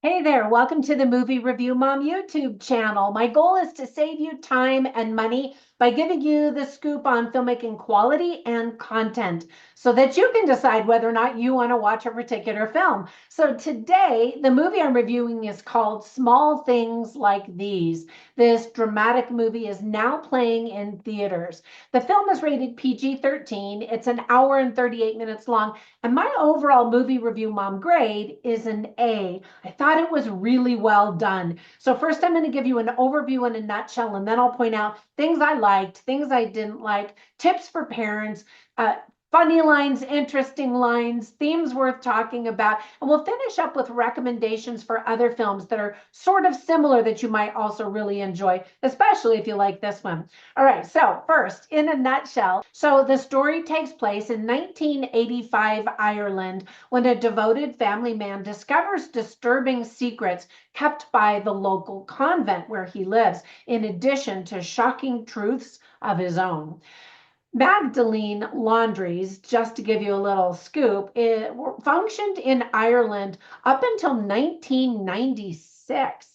Hey there, welcome to the Movie Review Mom YouTube channel. My goal is to save you time and money by giving you the scoop on filmmaking quality and content so that you can decide whether or not you want to watch a particular film. So today, the movie I'm reviewing is called Small Things Like These. This dramatic movie is now playing in theaters. The film is rated PG-13. It's an hour and 38 minutes long, and my overall movie review mom grade is an A. I thought it was really well done. So first I'm going to give you an overview in a nutshell, and then I'll point out things I liked, things I didn't like, tips for parents, funny lines, interesting lines, themes worth talking about, and we'll finish up with recommendations for other films that are sort of similar that you might also really enjoy, especially if you like this one. All right, so first, in a nutshell, so the story takes place in 1985 Ireland when a devoted family man discovers disturbing secrets kept by the local convent where he lives, in addition to shocking truths of his own. Magdalene laundries, just to give you a little scoop, it functioned in Ireland up until 1996.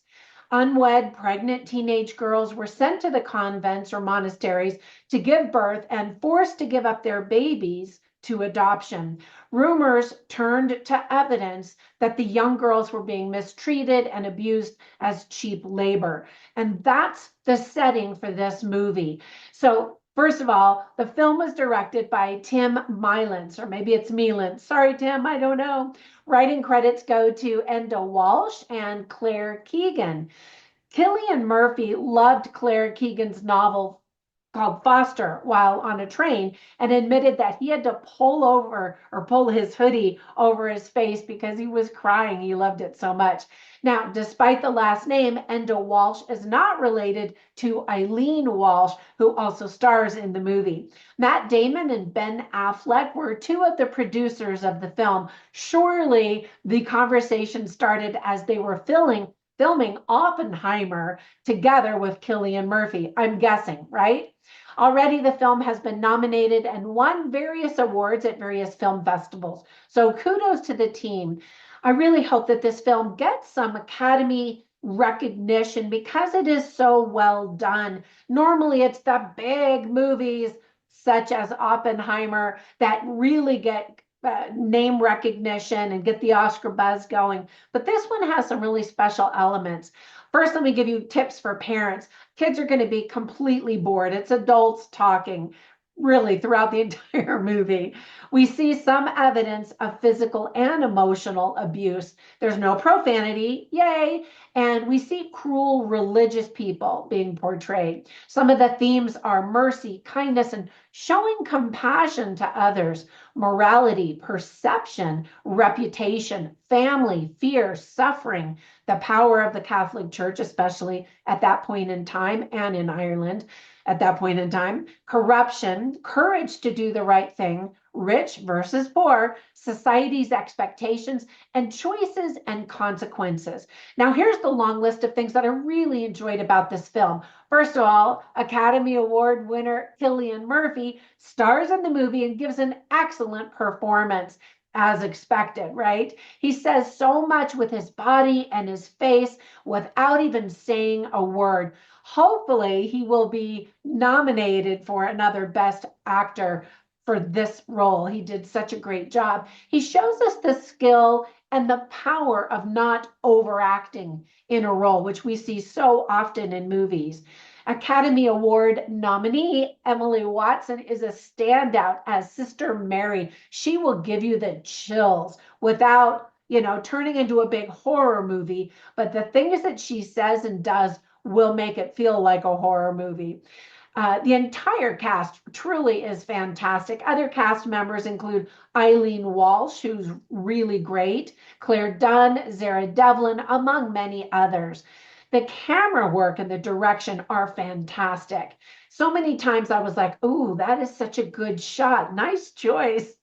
Unwed pregnant teenage girls were sent to the convents or monasteries to give birth and forced to give up their babies to adoption. Rumors turned to evidence that the young girls were being mistreated and abused as cheap labor. And that's the setting for this movie. So first of all, the film was directed by Tim Milans, or maybe it's Mealance. Sorry, Tim, I don't know. Writing credits go to Enda Walsh and Claire Keegan. Cillian Murphy loved Claire Keegan's novel called Foster while on a train and admitted that he had to pull his hoodie over his face because he was crying. He loved it so much. Now, despite the last name, Enda Walsh is not related to Eileen Walsh, who also stars in the movie. Matt Damon and Ben Affleck were two of the producers of the film. Surely the conversation started as they were filming Oppenheimer together with Cillian Murphy, I'm guessing, right? Already the film has been nominated and won various awards at various film festivals. So kudos to the team. I really hope that this film gets some Academy recognition because it is so well done. Normally it's the big movies such as Oppenheimer that really get name recognition and get the Oscar buzz going. But this one has some really special elements. First, let me give you tips for parents. Kids are going to be completely bored. It's adults talking really throughout the entire movie. We see some evidence of physical and emotional abuse. There's no profanity, yay, and we see cruel religious people being portrayed. Some of the themes are mercy, kindness, and showing compassion to others, morality, perception, reputation, family, fear, suffering, the power of the Catholic Church, especially at that point in time and in Ireland at that point in time, corruption, courage to do the right thing, rich versus poor, society's expectations, and choices and consequences. Now, here's the long list of things that I really enjoyed about this film. First of all, Academy Award winner Cillian Murphy stars in the movie and gives an excellent performance as expected, right? He says so much with his body and his face without even saying a word. Hopefully, he will be nominated for another Best Actor for this role. He did such a great job. He shows us the skill and the power of not overacting in a role, which we see so often in movies. Academy Award nominee Emily Watson is a standout as Sister Mary. She will give you the chills without, turning into a big horror movie, but the things that she says and does will make it feel like a horror movie. The entire cast truly is fantastic. Other cast members include Eileen Walsh, who's really great, Claire Dunn, Zara Devlin, among many others. The camera work and the direction are fantastic. So many times I was like, ooh, that is such a good shot. Nice choice.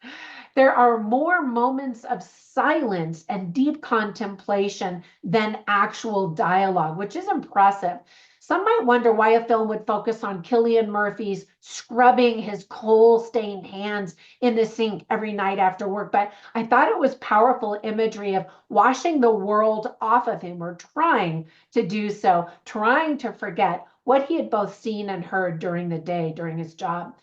There are more moments of silence and deep contemplation than actual dialogue, which is impressive. Some might wonder why a film would focus on Cillian Murphy's scrubbing his coal-stained hands in the sink every night after work, but I thought it was powerful imagery of washing the world off of him, or trying to do so, trying to forget what he had both seen and heard during the day, during his job.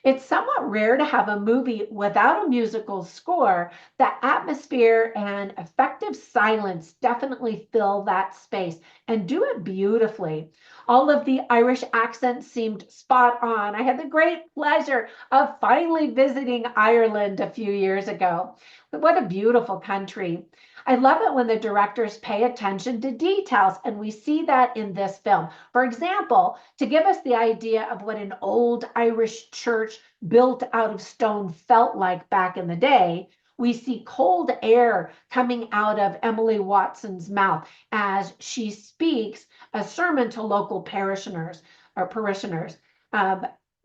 It's somewhat rare to have a movie without a musical score. The atmosphere and effective silence definitely fill that space and do it beautifully. All of the Irish accents seemed spot on. I had the great pleasure of finally visiting Ireland a few years ago. What a beautiful country. I love it when the directors pay attention to details, and we see that in this film. For example, to give us the idea of what an old Irish church built out of stone felt like back in the day, we see cold air coming out of Emily Watson's mouth as she speaks a sermon to local parishioners or parishioners.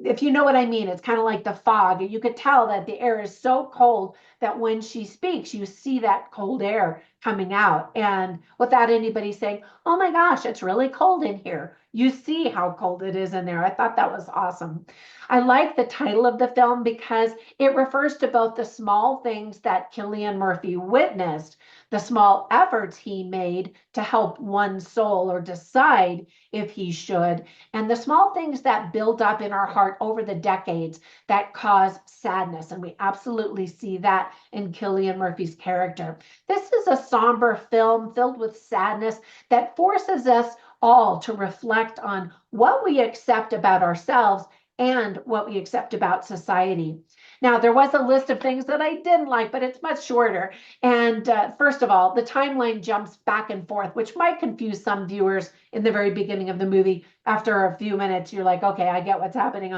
If you know what I mean, it's kind of like the fog. You could tell that the air is so cold that when she speaks, you see that cold air coming out. And without anybody saying, oh my gosh, it's really cold in here, you see how cold it is in there. I thought that was awesome. I like the title of the film because it refers to both the small things that Cillian Murphy witnessed, the small efforts he made to help one soul or decide if he should, and the small things that build up in our heart over the decades that cause sadness. And we absolutely see that in Cillian Murphy's character. This is a somber film filled with sadness that forces us all to reflect on what we accept about ourselves and what we accept about society. Now, there was a list of things that I didn't like, but it's much shorter. And first of all, the timeline jumps back and forth, which might confuse some viewers in the very beginning of the movie. After a few minutes, you're like, okay, I get what's happening.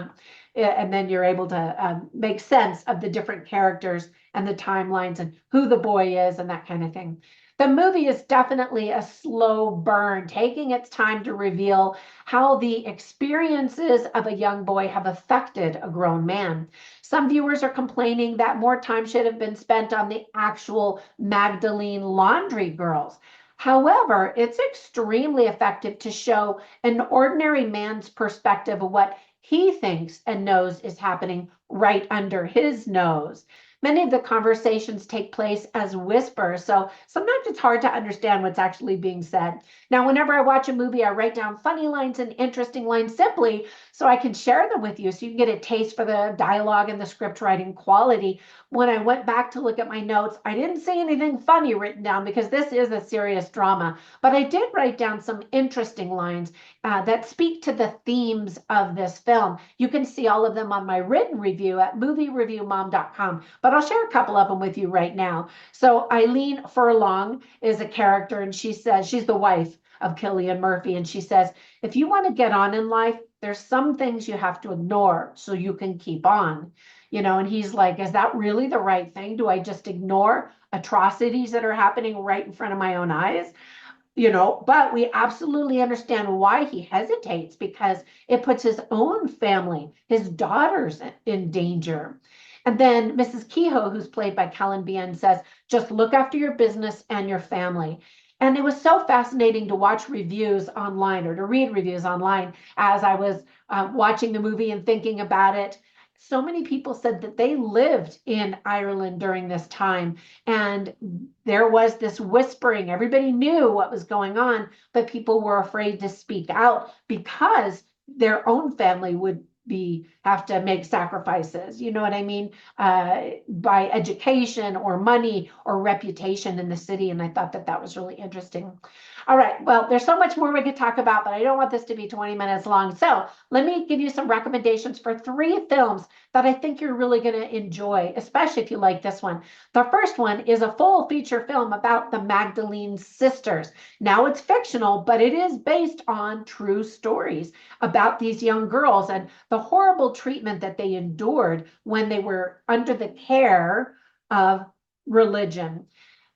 And then you're able to make sense of the different characters and the timelines and who the boy is and that kind of thing. The movie is definitely a slow burn, taking its time to reveal how the experiences of a young boy have affected a grown man. Some viewers are complaining that more time should have been spent on the actual Magdalene laundry girls. However, it's extremely effective to show an ordinary man's perspective of what he thinks and knows is happening right under his nose. Many of the conversations take place as whispers, so sometimes it's hard to understand what's actually being said. Now, whenever I watch a movie, I write down funny lines and interesting lines simply so I can share them with you so you can get a taste for the dialogue and the script writing quality. When I went back to look at my notes, I didn't see anything funny written down because this is a serious drama, but I did write down some interesting lines that speak to the themes of this film. You can see all of them on my written review at moviereviewmom.com, but I'll share a couple of them with you right now. So Eileen Furlong is a character, and she says, she's the wife of Cillian Murphy, and she says, if you want to get on in life, there's some things you have to ignore so you can keep on. You know, and he's like, is that really the right thing? Do I just ignore atrocities that are happening right in front of my own eyes? You know, but we absolutely understand why he hesitates, because it puts his own family, his daughters, in danger. And then Mrs. Kehoe, who's played by Kellen Bien, says, just look after your business and your family. And it was so fascinating to watch reviews online, or to read reviews online as I was watching the movie and thinking about it. So many people said that they lived in Ireland during this time, and there was this whispering. Everybody knew what was going on, but people were afraid to speak out because their own family would have to make sacrifices, you know what I mean, by education or money or reputation in the city. And I thought that that was really interesting. All right, well, there's so much more we could talk about, but I don't want this to be 20 minutes long. So let me give you some recommendations for 3 films that I think you're really going to enjoy, especially if you like this one. The first one is a full feature film about the Magdalene sisters. Now, it's fictional, but it is based on true stories about these young girls and the horrible treatment that they endured when they were under the care of religion.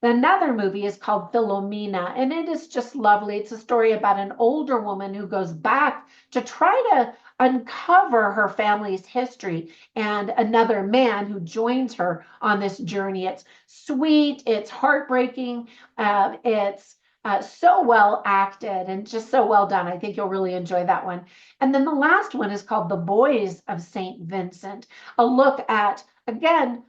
Another movie is called Philomena, and it is just lovely. It's a story about an older woman who goes back to try to uncover her family's history, and another man who joins her on this journey. It's sweet, it's heartbreaking, it's So well acted and just so well done. I think you'll really enjoy that one. And then the last one is called The Boys of St. Vincent, a look at, again,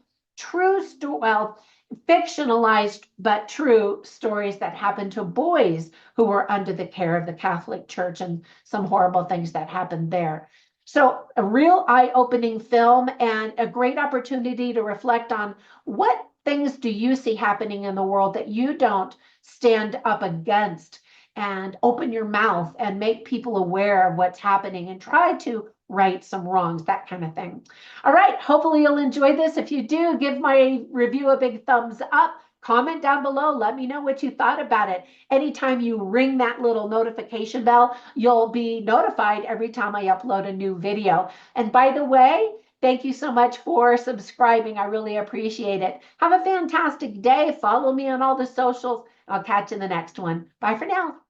fictionalized but true stories that happened to boys who were under the care of the Catholic Church and some horrible things that happened there. So a real eye-opening film and a great opportunity to reflect on what things do you see happening in the world that you don't stand up against, and open your mouth and make people aware of what's happening and try to right some wrongs, that kind of thing. All right, hopefully you'll enjoy this. If you do, give my review a big thumbs up. Comment down below. Let me know what you thought about it. Anytime you ring that little notification bell, you'll be notified every time I upload a new video. And by the way, thank you so much for subscribing. I really appreciate it. Have a fantastic day. Follow me on all the socials. I'll catch you in the next one. Bye for now.